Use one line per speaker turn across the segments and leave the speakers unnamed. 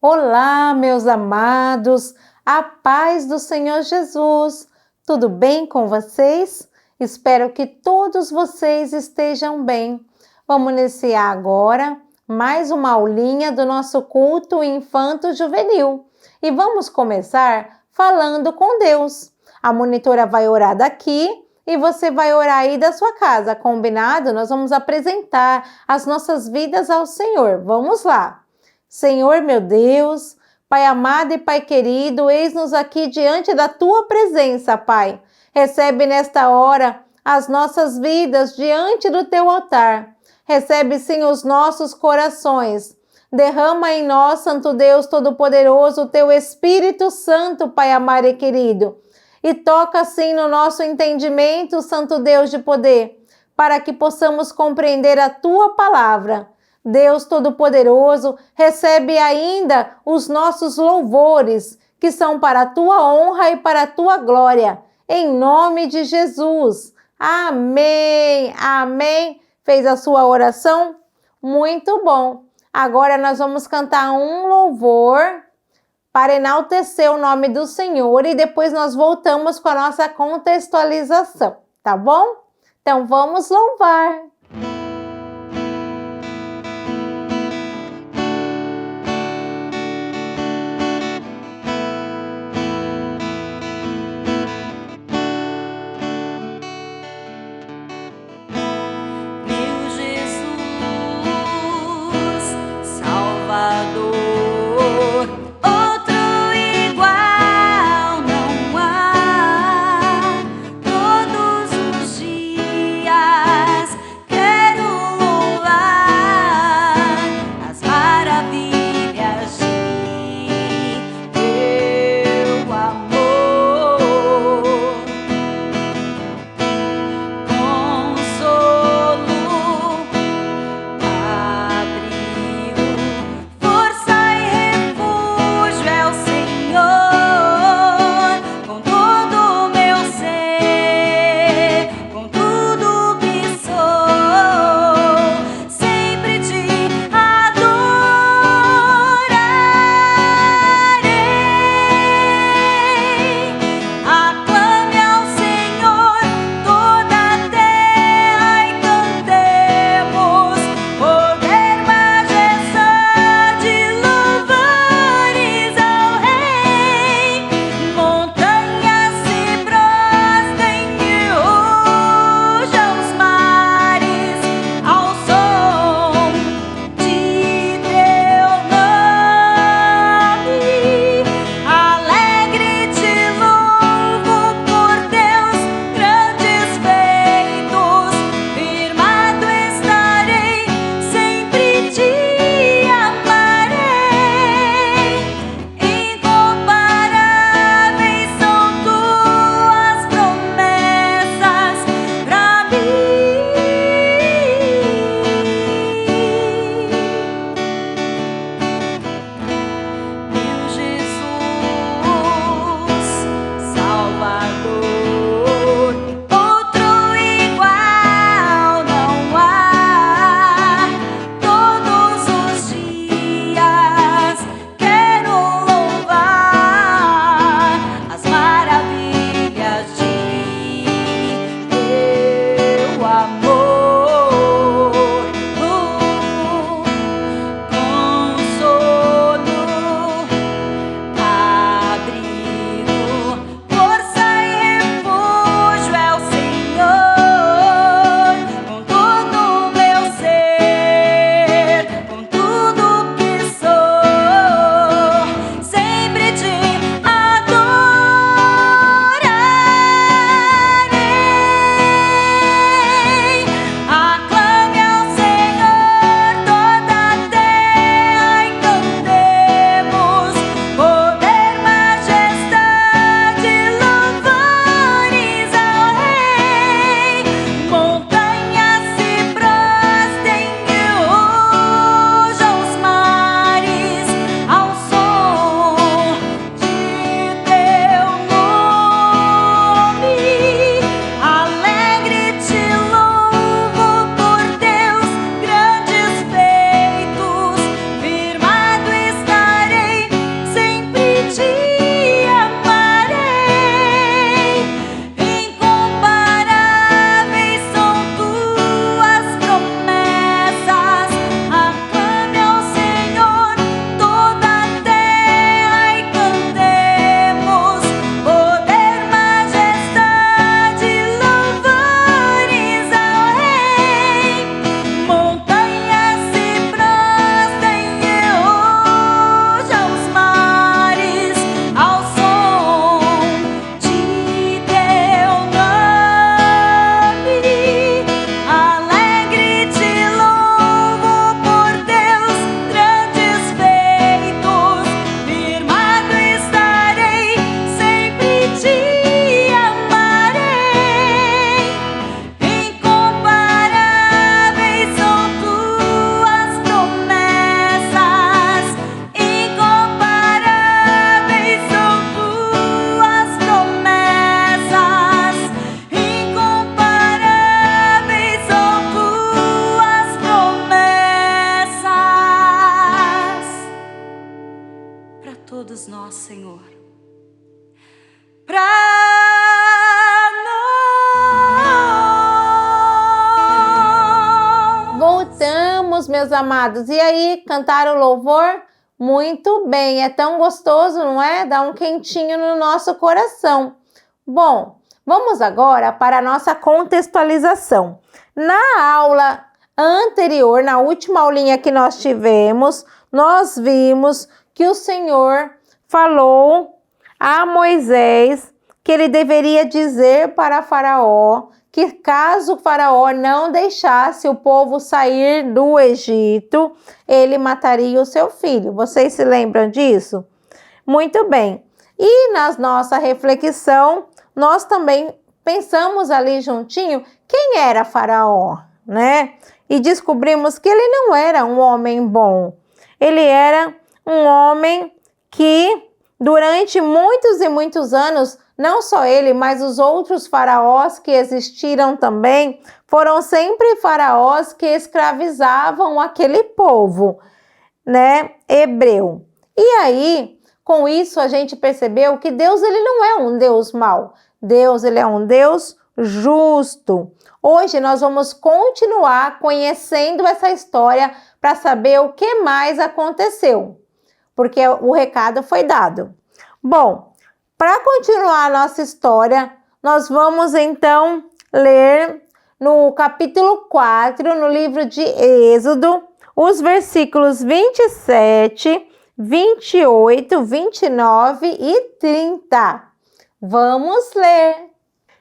Olá, meus amados, a paz do Senhor Jesus. Tudo bem com vocês? Espero que todos vocês estejam bem. Vamos iniciar agora mais uma aulinha do nosso culto infanto-juvenil. E vamos começar falando com Deus. A monitora vai orar daqui e você vai orar aí da sua casa, combinado? Nós vamos apresentar as nossas vidas ao Senhor. Vamos lá. Senhor meu Deus, Pai amado e Pai querido, eis-nos aqui diante da Tua presença, Pai. Recebe nesta hora as nossas vidas diante do Teu altar. Recebe sim os nossos corações. Derrama em nós, Santo Deus Todo-Poderoso, o Teu Espírito Santo, Pai amado e querido. E toca sim no nosso entendimento, Santo Deus de poder, para que possamos compreender a Tua palavra. Deus Todo-Poderoso, recebe ainda os nossos louvores, que são para a Tua honra e para a Tua glória. Em nome de Jesus. Amém. Amém. Fez a sua oração? Muito bom. Agora nós vamos cantar um louvor para enaltecer o nome do Senhor e depois nós voltamos com a nossa contextualização, tá bom? Então vamos louvar.
Todos os dias todos nós, Senhor. Pra nós.
Voltamos, meus amados. E aí, cantaram o louvor? Muito bem, é tão gostoso, não é? Dá um quentinho no nosso coração. Bom, vamos agora para a nossa contextualização. Na aula anterior, na última aulinha que nós tivemos, nós vimos que o Senhor falou a Moisés que ele deveria dizer para Faraó que caso Faraó não deixasse o povo sair do Egito, ele mataria o seu filho. Vocês se lembram disso? Muito bem. E na nossa reflexão, nós também pensamos ali juntinho quem era Faraó, né? E descobrimos que ele não era um homem bom. Ele era um homem que durante muitos e muitos anos, não só ele, mas os outros faraós que existiram também, foram sempre faraós que escravizavam aquele povo, né, hebreu. E aí, com isso a gente percebeu que Deus ele não é um Deus mau. Deus ele é um Deus justo. Hoje nós vamos continuar conhecendo essa história para saber o que mais aconteceu, porque o recado foi dado. Bom, para continuar a nossa história, nós vamos então ler no capítulo 4, no livro de Êxodo, os versículos 27, 28, 29 e 30. Vamos ler.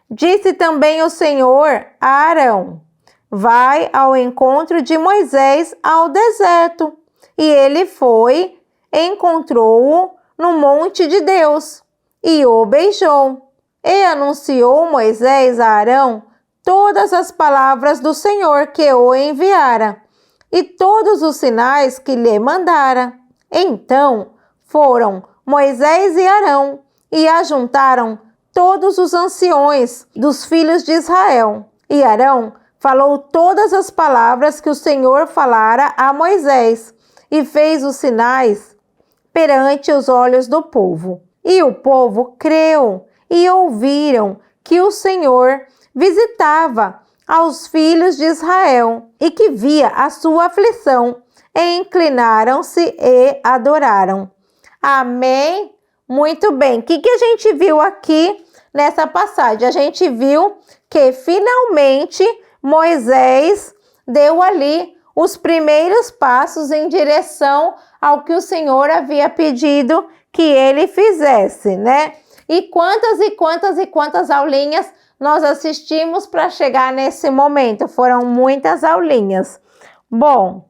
Disse também o Senhor a Arão: vai ao encontro de Moisés ao deserto. E ele foi, encontrou-o no monte de Deus e o beijou. E anunciou Moisés a Arão todas as palavras do Senhor que o enviara e todos os sinais que lhe mandara. Então foram Moisés e Arão e ajuntaram todos os anciões dos filhos de Israel. E Arão falou todas as palavras que o Senhor falara a Moisés e fez os sinais perante os olhos do povo. E o povo creu e ouviram que o Senhor visitava aos filhos de Israel e que via a sua aflição, e inclinaram-se e adoraram. Amém? Muito bem. O que a gente viu aqui nessa passagem? A gente viu que finalmente Moisés deu ali os primeiros passos em direção ao que o Senhor havia pedido que ele fizesse, né? E quantas aulinhas nós assistimos para chegar nesse momento? Foram muitas aulinhas. Bom,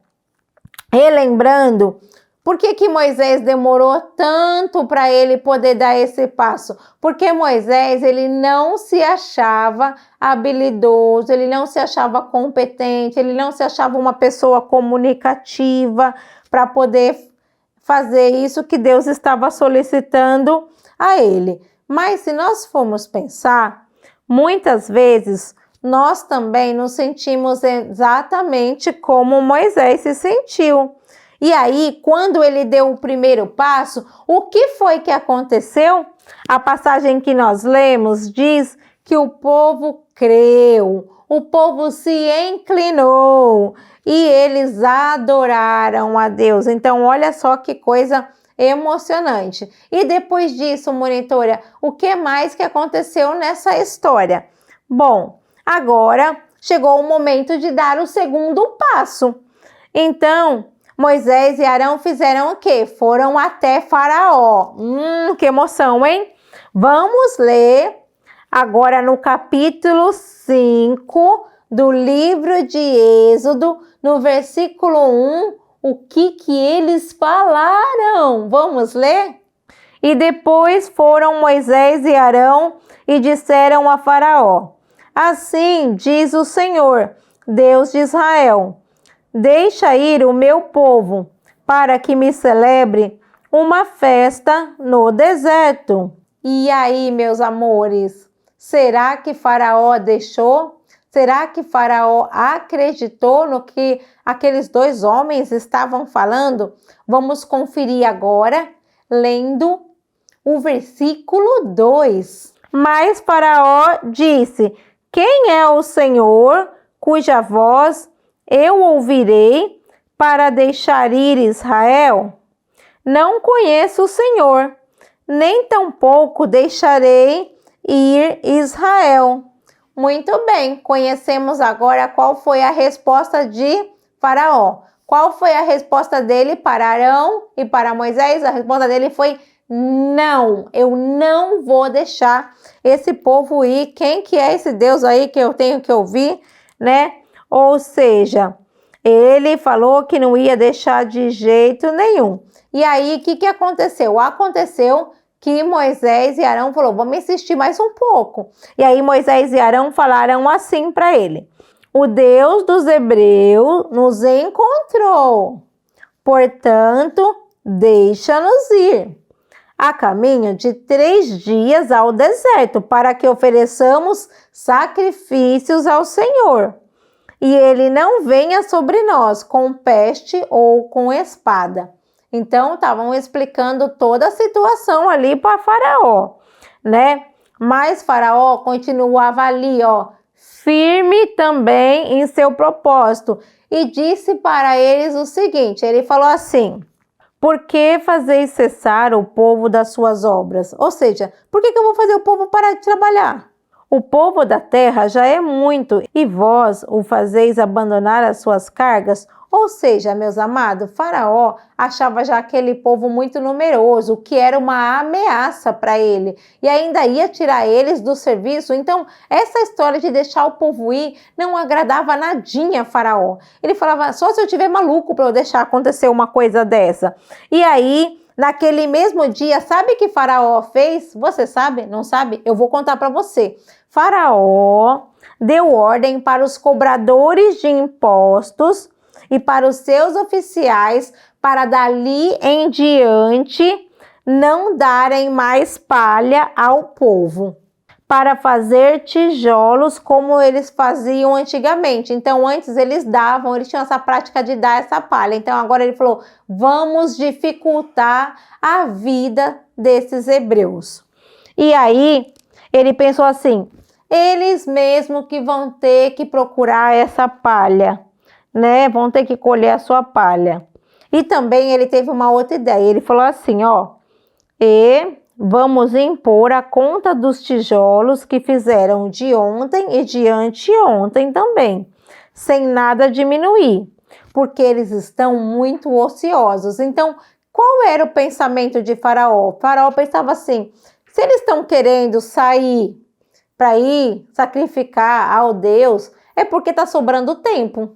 relembrando, por que Moisés demorou tanto para ele poder dar esse passo? Porque Moisés, ele não se achava habilidoso, ele não se achava competente, ele não se achava uma pessoa comunicativa para poder fazer isso que Deus estava solicitando a ele. Mas se nós formos pensar, muitas vezes nós também nos sentimos exatamente como Moisés se sentiu. E aí, quando ele deu o primeiro passo, o que foi que aconteceu? A passagem que nós lemos diz que o povo creu, o povo se inclinou e eles adoraram a Deus. Então, olha só que coisa emocionante. E depois disso, monitora, o que mais que aconteceu nessa história? Bom, agora chegou o momento de dar o segundo passo. Então, Moisés e Arão fizeram o quê? Foram até Faraó. Que emoção, hein? Vamos ler agora no capítulo 5 do livro de Êxodo, no versículo 1, o que eles falaram. Vamos ler? E depois foram Moisés e Arão e disseram a Faraó: assim diz o Senhor, Deus de Israel: deixa ir o meu povo, para que me celebre uma festa no deserto. E aí, meus amores, será que Faraó deixou? Será que Faraó acreditou no que aqueles dois homens estavam falando? Vamos conferir agora, lendo o versículo 2. Mas Faraó disse: quem é o Senhor, cuja voz eu ouvirei para deixar ir Israel? Não conheço o Senhor, nem tampouco deixarei ir Israel. Muito bem, conhecemos agora qual foi a resposta de Faraó. Qual foi a resposta dele para Arão e para Moisés? A resposta dele foi: não, eu não vou deixar esse povo ir. Quem que é esse Deus aí que eu tenho que ouvir, né? Ou seja, ele falou que não ia deixar de jeito nenhum. E aí, o que aconteceu? Aconteceu que Moisés e Arão falou: vamos insistir mais um pouco. E aí Moisés e Arão falaram assim para ele: o Deus dos hebreus nos encontrou, portanto, deixa-nos ir a caminho de 3 dias ao deserto, para que ofereçamos sacrifícios ao Senhor, e ele não venha sobre nós com peste ou com espada. Então, estavam explicando toda a situação ali para Faraó, né? Mas Faraó continuava ali, ó, firme também em seu propósito, e disse para eles o seguinte, ele falou assim: por que fazeis cessar o povo das suas obras? Ou seja, por que eu vou fazer o povo parar de trabalhar? O povo da terra já é muito, e vós o fazeis abandonar as suas cargas? Ou seja, meus amados, Faraó achava já aquele povo muito numeroso, que era uma ameaça para ele, e ainda ia tirar eles do serviço. Então, essa história de deixar o povo ir não agradava nadinha a Faraó. Ele falava: só se eu tiver maluco para eu deixar acontecer uma coisa dessa. E aí, naquele mesmo dia, sabe o que Faraó fez? Você sabe? Não sabe? Eu vou contar para você. Faraó deu ordem para os cobradores de impostos e para os seus oficiais, para dali em diante não darem mais palha ao povo, para fazer tijolos como eles faziam antigamente. Então, antes eles tinham essa prática de dar essa palha. Então, agora ele falou: vamos dificultar a vida desses hebreus. E aí, ele pensou assim: eles mesmo que vão ter que procurar essa palha, né? Vão ter que colher a sua palha. E também ele teve uma outra ideia. Ele falou assim, ó: e vamos impor a conta dos tijolos que fizeram de ontem e de anteontem também, sem nada diminuir, porque eles estão muito ociosos. Então, qual era o pensamento de Faraó? Faraó pensava assim: se eles estão querendo sair para ir sacrificar ao Deus, é porque está sobrando tempo.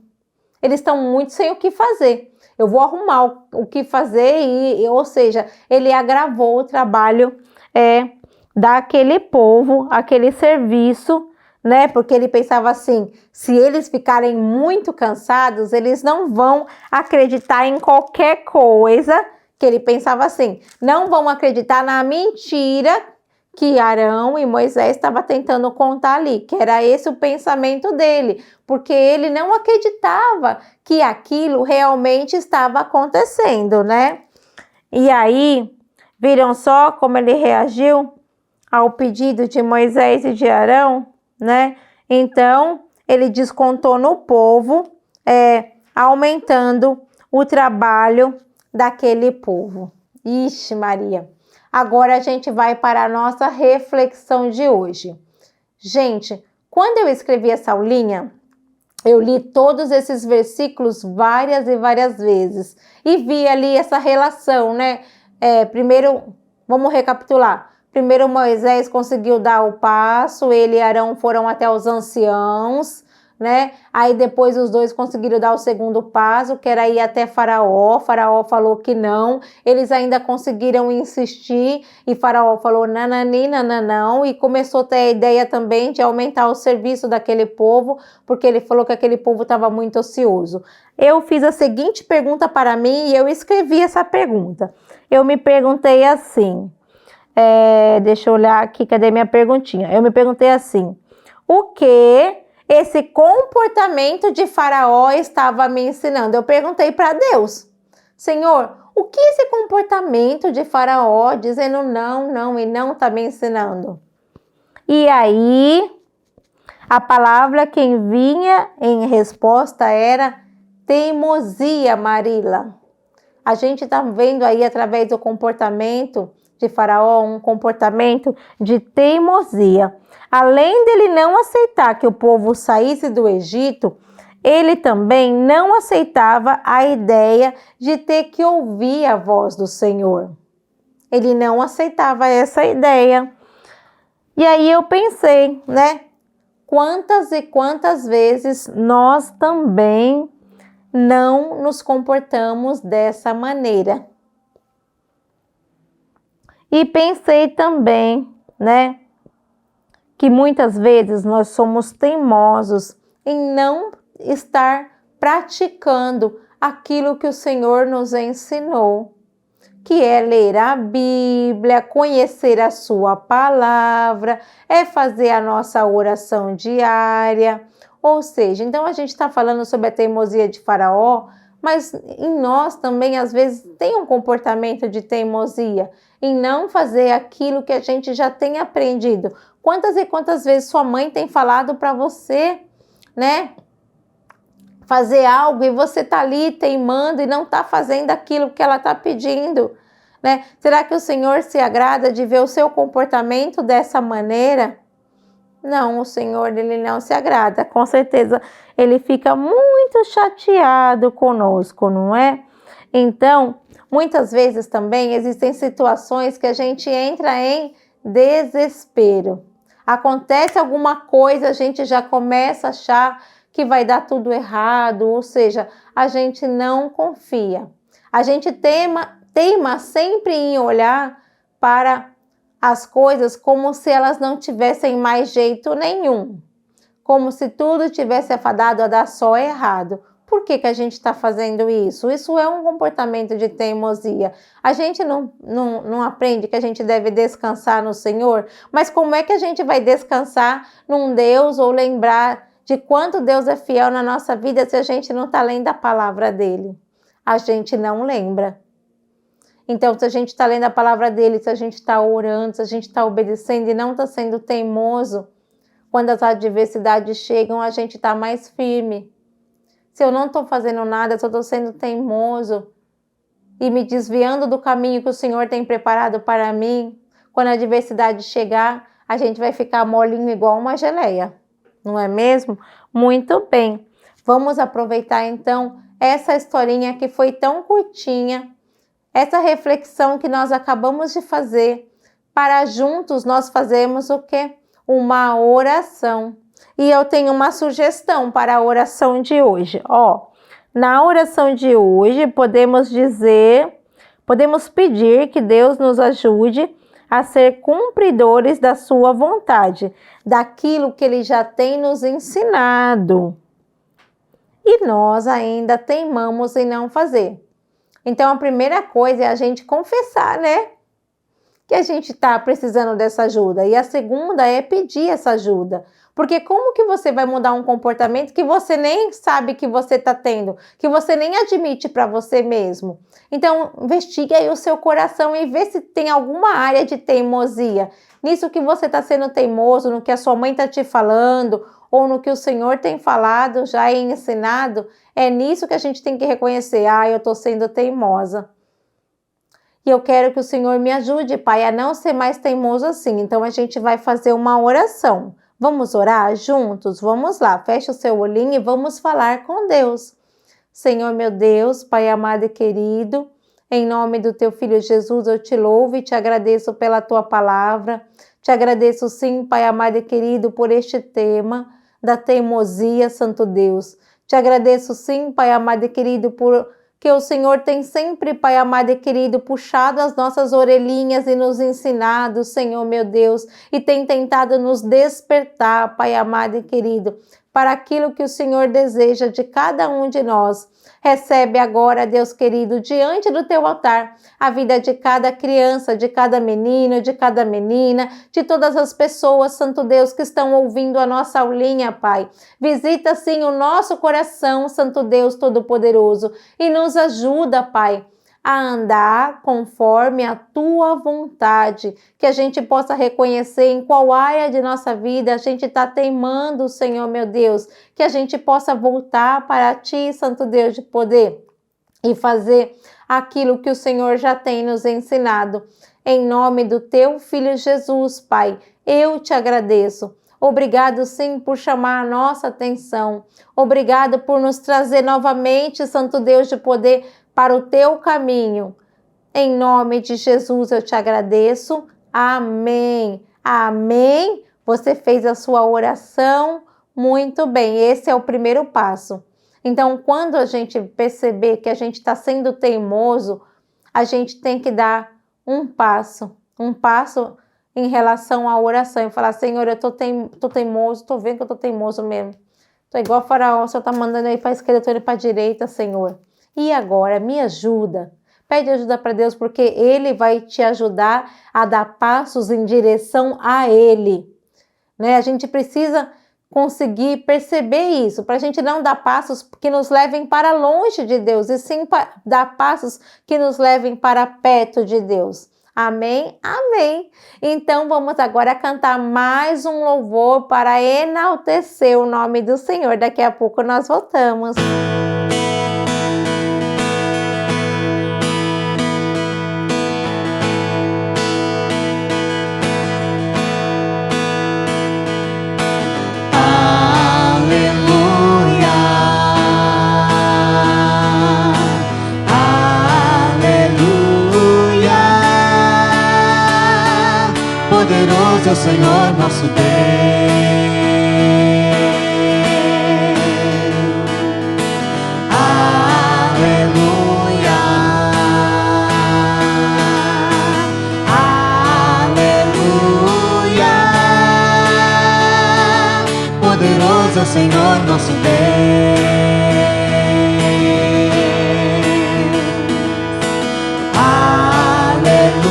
Eles estão muito sem o que fazer. Eu vou arrumar o que fazer, ou seja, ele agravou o trabalho daquele povo, aquele serviço, né? Porque ele pensava assim: se eles ficarem muito cansados, eles não vão acreditar em qualquer coisa. Que ele pensava assim: não vão acreditar na mentira que Arão e Moisés estavam tentando contar ali, que era esse o pensamento dele, porque ele não acreditava que aquilo realmente estava acontecendo, né? E aí, viram só como ele reagiu ao pedido de Moisés e de Arão, né? Então, ele descontou no povo, aumentando o trabalho daquele povo. Ixi, Maria! Agora a gente vai para a nossa reflexão de hoje. Gente, quando eu escrevi essa aulinha, eu li todos esses versículos várias e várias vezes e vi ali essa relação, né? Primeiro, vamos recapitular. Primeiro Moisés conseguiu dar o passo, ele e Arão foram até os anciãos, né? Aí depois os dois conseguiram dar o segundo passo, que era ir até Faraó. Faraó falou que não. Eles ainda conseguiram insistir e Faraó falou nanani, nananão, e começou a ter a ideia também de aumentar o serviço daquele povo, porque ele falou que aquele povo estava muito ocioso. Eu fiz a seguinte pergunta para mim e eu escrevi essa pergunta. Eu me perguntei assim, deixa eu olhar aqui, cadê minha perguntinha? Eu me perguntei assim: o que esse comportamento de Faraó estava me ensinando? Eu perguntei para Deus: Senhor, O que esse comportamento de Faraó, dizendo não, não e não, está me ensinando? E aí, a palavra que vinha em resposta era teimosia, Marila. A gente está vendo aí, através do comportamento de Faraó, um comportamento de teimosia. Além dele não aceitar que o povo saísse do Egito, ele também não aceitava a ideia de ter que ouvir a voz do Senhor. Ele não aceitava essa ideia. E aí eu pensei, né? Quantas e quantas vezes nós também não nos comportamos dessa maneira. E pensei também, né? Que muitas vezes nós somos teimosos em não estar praticando aquilo que o Senhor nos ensinou, que é ler a Bíblia, conhecer a sua palavra, é fazer a nossa oração diária. Ou seja, então a gente está falando sobre a teimosia de Faraó, mas em nós também às vezes tem um comportamento de teimosia, em não fazer aquilo que a gente já tem aprendido. Quantas e quantas vezes sua mãe tem falado para você, né? Fazer algo e você está ali teimando e não está fazendo aquilo que ela está pedindo, né? Será que o Senhor se agrada de ver o seu comportamento dessa maneira? Não, o Senhor, ele não se agrada. Com certeza, ele fica muito chateado conosco, não é? Então, muitas vezes também existem situações que a gente entra em desespero. Acontece alguma coisa, a gente já começa a achar que vai dar tudo errado, ou seja, a gente não confia. A gente teima sempre em olhar para as coisas como se elas não tivessem mais jeito nenhum, como se tudo tivesse afadado a dar só errado. Por que a gente está fazendo isso? Isso é um comportamento de teimosia. A gente não aprende que a gente deve descansar no Senhor, mas como é que a gente vai descansar num Deus ou lembrar de quanto Deus é fiel na nossa vida se a gente não está lendo a palavra dele? A gente não lembra. Então, se a gente está lendo a palavra dele, se a gente está orando, se a gente está obedecendo e não está sendo teimoso, quando as adversidades chegam, a gente está mais firme. Se eu não estou fazendo nada, se eu estou sendo teimoso e me desviando do caminho que o Senhor tem preparado para mim, quando a adversidade chegar, a gente vai ficar molinho igual uma geleia, não é mesmo? Muito bem. Vamos aproveitar então essa historinha que foi tão curtinha, essa reflexão que nós acabamos de fazer, para juntos nós fazermos o quê? Uma oração. E eu tenho uma sugestão para a oração de hoje. Na oração de hoje podemos pedir que Deus nos ajude a ser cumpridores da sua vontade, daquilo que Ele já tem nos ensinado. E nós ainda teimamos em não fazer. Então, a primeira coisa é a gente confessar, né? Que a gente está precisando dessa ajuda. E a segunda é pedir essa ajuda. Porque como que você vai mudar um comportamento que você nem sabe que você está tendo, que você nem admite para você mesmo? Então, investigue aí o seu coração e vê se tem alguma área de teimosia. Nisso que você está sendo teimoso, no que a sua mãe está te falando, ou no que o Senhor tem falado, já ensinado, é nisso que a gente tem que reconhecer. Eu estou sendo teimosa. E eu quero que o Senhor me ajude, Pai, a não ser mais teimoso assim. Então, a gente vai fazer uma oração. Vamos orar juntos? Vamos lá, fecha o seu olhinho e vamos falar com Deus. Senhor, meu Deus, Pai amado e querido, em nome do Teu Filho Jesus, eu te louvo e te agradeço pela Tua palavra. Te agradeço sim, Pai amado e querido, por este tema da teimosia, Santo Deus. Te agradeço sim, Pai amado e querido, por que o Senhor tem sempre, Pai amado e querido, puxado as nossas orelhinhas e nos ensinado, Senhor meu Deus, e tem tentado nos despertar, Pai amado e querido, para aquilo que o Senhor deseja de cada um de nós. Recebe agora, Deus querido, diante do teu altar, a vida de cada criança, de cada menino, de cada menina, de todas as pessoas, Santo Deus, que estão ouvindo a nossa aulinha, Pai. Visita, sim, o nosso coração, Santo Deus Todo-Poderoso, e nos ajuda, Pai, a andar conforme a tua vontade, que a gente possa reconhecer em qual área de nossa vida a gente está teimando, Senhor meu Deus, que a gente possa voltar para ti, Santo Deus de poder, e fazer aquilo que o Senhor já tem nos ensinado. Em nome do teu Filho Jesus, Pai, eu te agradeço. Obrigado, sim, por chamar a nossa atenção. Obrigado por nos trazer novamente, Santo Deus de poder, para o teu caminho. Em nome de Jesus eu te agradeço. Amém. Amém. Você fez a sua oração muito bem. Esse é o primeiro passo. Então, quando a gente perceber que a gente está sendo teimoso, a gente tem que dar um passo em relação à oração e falar: Senhor, eu tô teimoso, tô vendo que eu tô teimoso mesmo. Tô igual a Faraó, o Senhor tá mandando aí para a esquerda, eu tô indo para a direita, Senhor. E agora, me ajuda. Pede ajuda para Deus, porque Ele vai te ajudar a dar passos em direção a Ele. Né? A gente precisa conseguir perceber isso, para a gente não dar passos que nos levem para longe de Deus, e sim dar passos que nos levem para perto de Deus. Amém? Amém! Então vamos agora cantar mais um louvor para enaltecer o nome do Senhor. Daqui a pouco nós voltamos.
Poderoso é o Senhor nosso Deus. Aleluia, aleluia. Poderoso é o Senhor nosso Deus. Aleluia.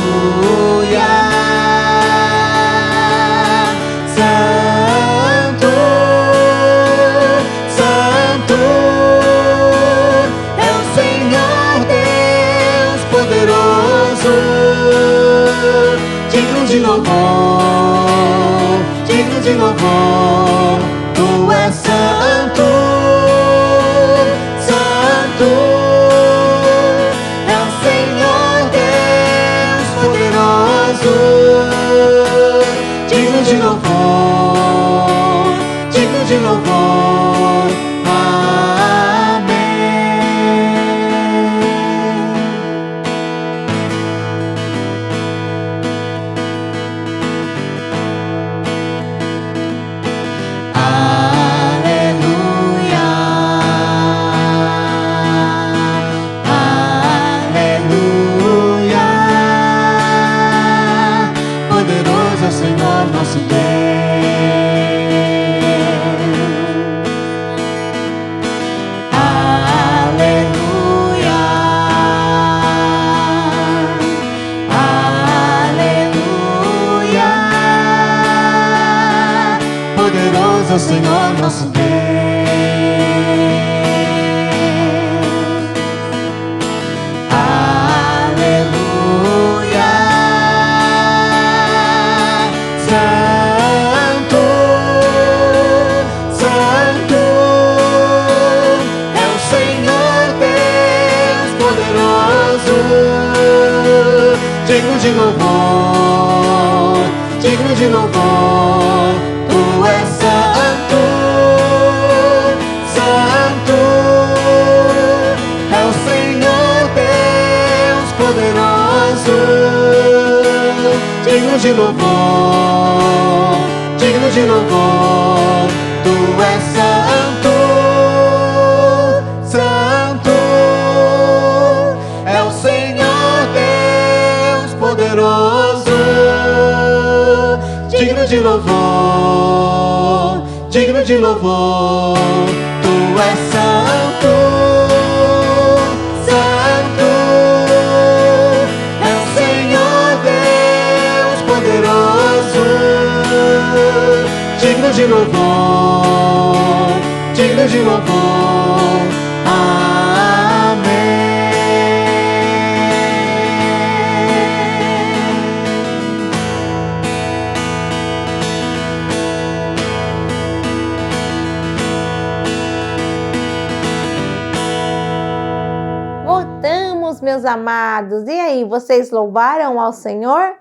De louvor, digno de louvor, tu és santo, santo, é o Senhor Deus poderoso, digno de louvor, digno de louvor, amém. Nosso Deus, aleluia, aleluia, poderoso é o Senhor nosso Deus, aleluia. Santo, Santo, é o Senhor Deus poderoso, digno de louvor, digno de louvor, tu és santo, santo, é o Senhor Deus poderoso, digno de louvor, digno de louvor, tu és santo, santo, é o Senhor Deus poderoso, digno de louvor, digno de louvor, tu és santo, santo, é o Senhor Deus poderoso, digno de louvor, digno de louvor, amém.
Voltamos, meus amados. E aí, vocês louvaram ao Senhor?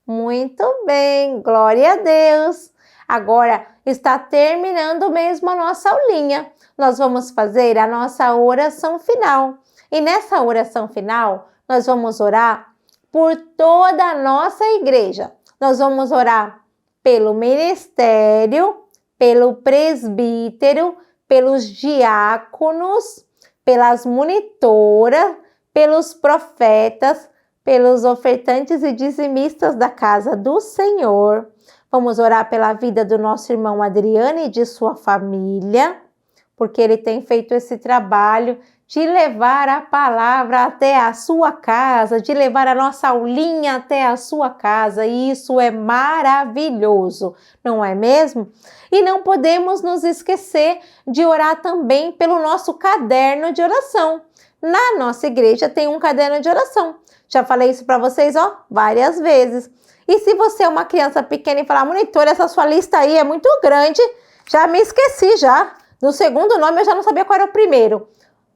Muito bem, glória a Deus. Agora está terminando mesmo a nossa aulinha. Nós vamos fazer a nossa oração final. E nessa oração final, nós vamos orar por toda a nossa igreja. Nós vamos orar pelo ministério, pelo presbítero, pelos diáconos, pelas monitoras, pelos profetas, pelos ofertantes e dizimistas da casa do Senhor. Vamos orar pela vida do nosso irmão Adriano e de sua família, porque ele tem feito esse trabalho de levar a palavra até a sua casa, de levar a nossa aulinha até a sua casa, e isso é maravilhoso, não é mesmo? E não podemos nos esquecer de orar também pelo nosso caderno de oração. Na nossa igreja tem um caderno de oração. Já falei isso para vocês, várias vezes. E se você é uma criança pequena e falar, monitora, essa sua lista aí é muito grande, já me esqueci já. No segundo nome eu já não sabia qual era o primeiro.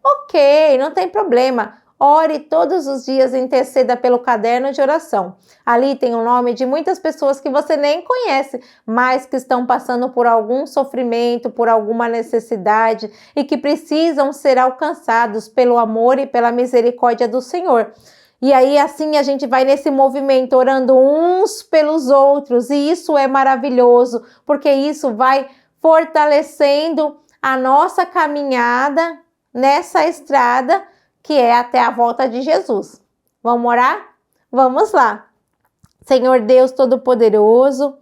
Ok, não tem problema. Ore todos os dias e interceda pelo caderno de oração. Ali tem o nome de muitas pessoas que você nem conhece, mas que estão passando por algum sofrimento, por alguma necessidade e que precisam ser alcançados pelo amor e pela misericórdia do Senhor. E aí assim a gente vai nesse movimento orando uns pelos outros, e isso é maravilhoso, porque isso vai fortalecendo a nossa caminhada nessa estrada que é até a volta de Jesus. Vamos orar? Vamos lá. Senhor Deus Todo-Poderoso,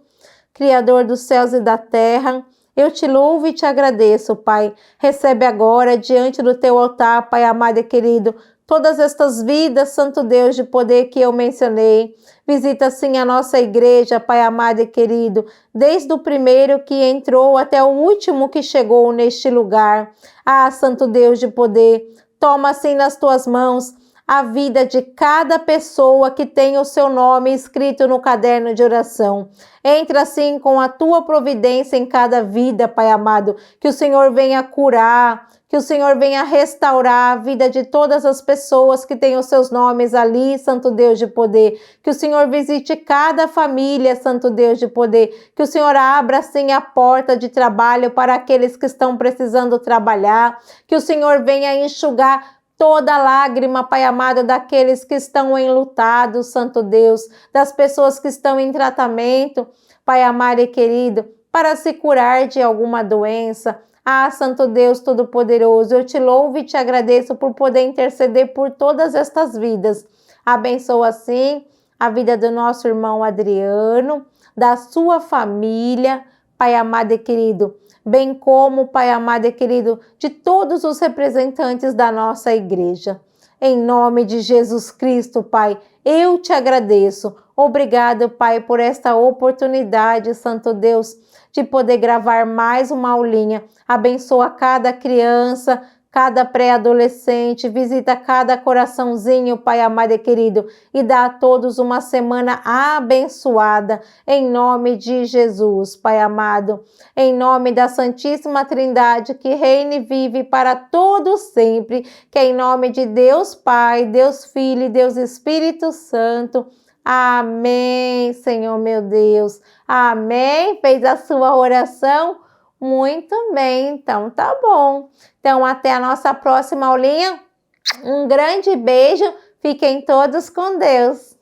Criador dos céus e da terra, eu te louvo e te agradeço, Pai. Recebe agora, diante do teu altar, Pai amado e querido, todas estas vidas, Santo Deus de poder que eu mencionei. Visita, sim, a nossa igreja, Pai amado e querido, desde o primeiro que entrou até o último que chegou neste lugar. Ah, Santo Deus de poder, toma, assim, nas tuas mãos a vida de cada pessoa que tem o seu nome escrito no caderno de oração. Entra, assim, com a tua providência em cada vida, Pai amado, que o Senhor venha curar, que o Senhor venha restaurar a vida de todas as pessoas que têm os seus nomes ali, Santo Deus de poder. Que o Senhor visite cada família, Santo Deus de poder. Que o Senhor abra, sim, a porta de trabalho para aqueles que estão precisando trabalhar. Que o Senhor venha enxugar toda lágrima, Pai amado, daqueles que estão enlutados, Santo Deus, das pessoas que estão em tratamento, Pai amado e querido, para se curar de alguma doença. Ah, Santo Deus Todo-Poderoso, eu te louvo e te agradeço por poder interceder por todas estas vidas. Abençoa, assim, a vida do nosso irmão Adriano, da sua família, Pai amado e querido, bem como, Pai amado e querido, de todos os representantes da nossa igreja. Em nome de Jesus Cristo, Pai, eu te agradeço. Obrigado, Pai, por esta oportunidade, Santo Deus, de poder gravar mais uma aulinha. Abençoa cada criança, cada pré-adolescente, visita cada coraçãozinho, Pai amado e querido, e dá a todos uma semana abençoada, em nome de Jesus, Pai amado, em nome da Santíssima Trindade, que reina e vive para todos sempre, que é em nome de Deus Pai, Deus Filho e Deus Espírito Santo. Amém, Senhor meu Deus. Amém. Fez a sua oração? Muito bem, então tá bom. Então até a nossa próxima aulinha. Um grande beijo. Fiquem todos com Deus.